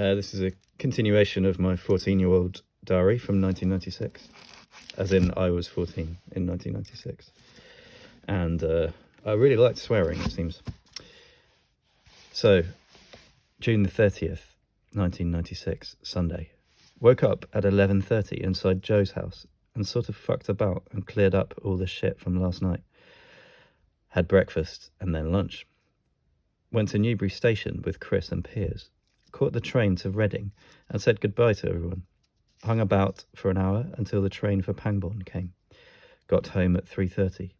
This is a continuation of my 14-year-old diary from 1996, as in I was 14 in 1996. And I really liked swearing, it seems. So, June the 30th, 1996, Sunday. Woke up at 11:30 inside Joe's house and sort of fucked about and cleared up all the shit from last night. Had breakfast and then lunch. Went to Newbury Station with Chris and Piers. Caught the train to Reading and said goodbye to everyone. Hung about for an hour until the train for Pangbourne came. Got home at 3:30.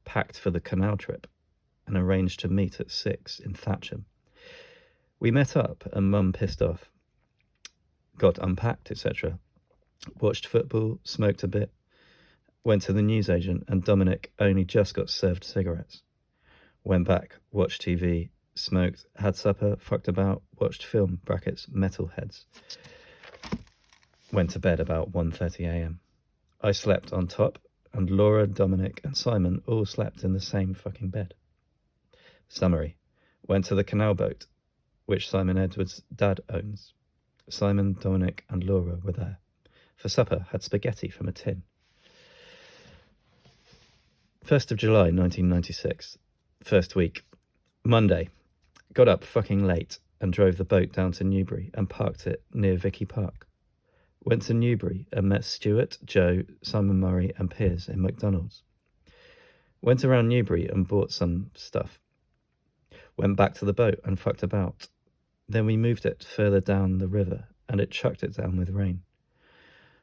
Packed for the canal trip and arranged to meet at 6 in Thatcham. We met up and Mum pissed off. Got unpacked, etc. Watched football, smoked a bit. Went to the newsagent and Dominic only just got served cigarettes. Went back, watched TV, smoked, had supper, fucked about, watched film, (metalheads). Went to bed about 1:30 a.m. I slept on top, and Laura, Dominic and Simon all slept in the same fucking bed. Summary. Went to the canal boat, which Simon Edwards' dad owns. Simon, Dominic and Laura were there. For supper, had spaghetti from a tin. 1st of July 1996. First week. Monday. Got up fucking late and drove the boat down to Newbury and parked it near Vicky Park. Went to Newbury and met Stuart, Joe, Simon Murray and Piers in McDonald's. Went around Newbury and bought some stuff. Went back to the boat and fucked about. Then we moved it further down the river and it chucked it down with rain.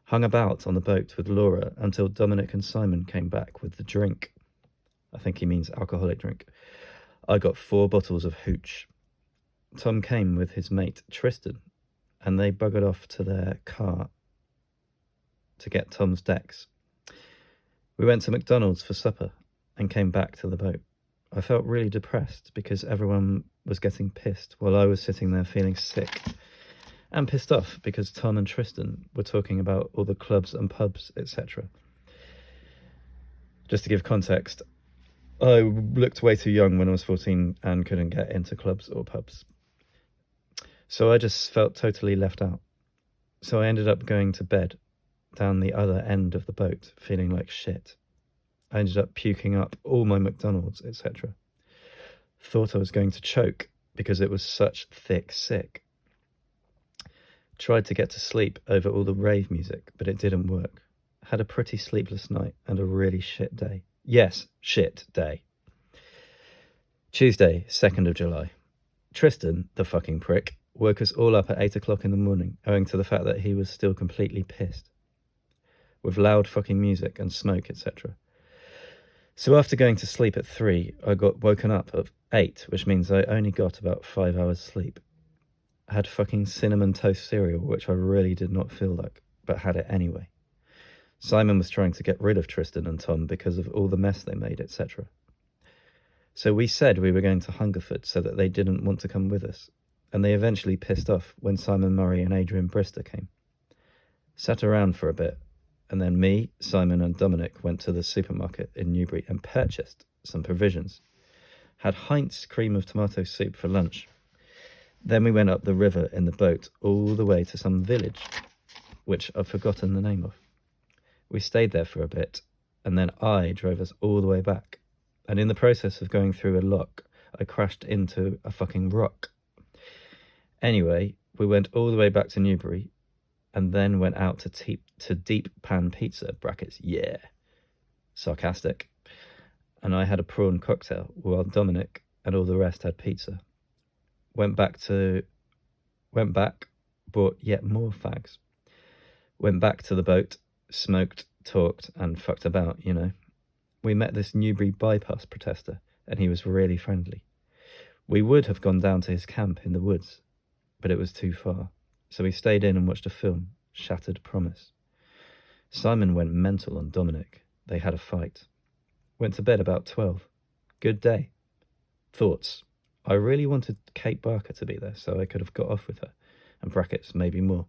Hung about on the boat with Laura until Dominic and Simon came back with the drink. I think he means alcoholic drink. I got 4 bottles of hooch. Tom came with his mate Tristan and they buggered off to their car to get Tom's decks. We went to McDonald's for supper and came back to the boat. I felt really depressed because everyone was getting pissed while I was sitting there feeling sick, and pissed off because Tom and Tristan were talking about all the clubs and pubs, etc. Just to give context, I looked way too young when I was 14 and couldn't get into clubs or pubs. So I just felt totally left out. So I ended up going to bed down the other end of the boat, feeling like shit. I ended up puking up all my McDonald's, etc. Thought I was going to choke because it was such thick sick. Tried to get to sleep over all the rave music, but it didn't work. Had a pretty sleepless night and a really shit day. Yes, shit day. Tuesday, 2nd of July. Tristan, the fucking prick, woke us all up at 8 o'clock in the morning, owing to the fact that he was still completely pissed. With loud fucking music and smoke, etc. So after going to sleep at 3, I got woken up at 8, which means I only got about 5 hours sleep. Had fucking cinnamon toast cereal, which I really did not feel like, but had it anyway. Simon was trying to get rid of Tristan and Tom because of all the mess they made, etc. So we said we were going to Hungerford so that they didn't want to come with us, and they eventually pissed off when Simon Murray and Adrian Brister came. Sat around for a bit, and then me, Simon and Dominic went to the supermarket in Newbury and purchased some provisions. Had Heinz cream of tomato soup for lunch. Then we went up the river in the boat all the way to some village, which I've forgotten the name of. We stayed there for a bit, and then I drove us all the way back. And in the process of going through a lock, I crashed into a fucking rock. Anyway, we went all the way back to Newbury, and then went out to Deep Pan Pizza, (yeah, sarcastic. And I had a prawn cocktail, while Dominic and all the rest had pizza. Went back, bought yet more fags. Went back to the boat, smoked, talked, and fucked about, you know. We met this Newbury bypass protester, and he was really friendly. We would have gone down to his camp in the woods, but it was too far. So we stayed in and watched a film, Shattered Promise. Simon went mental on Dominic. They had a fight. Went to bed about 12. Good day. Thoughts. I really wanted Kate Barker to be there so I could have got off with her. And (maybe more).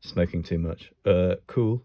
Smoking too much. Cool.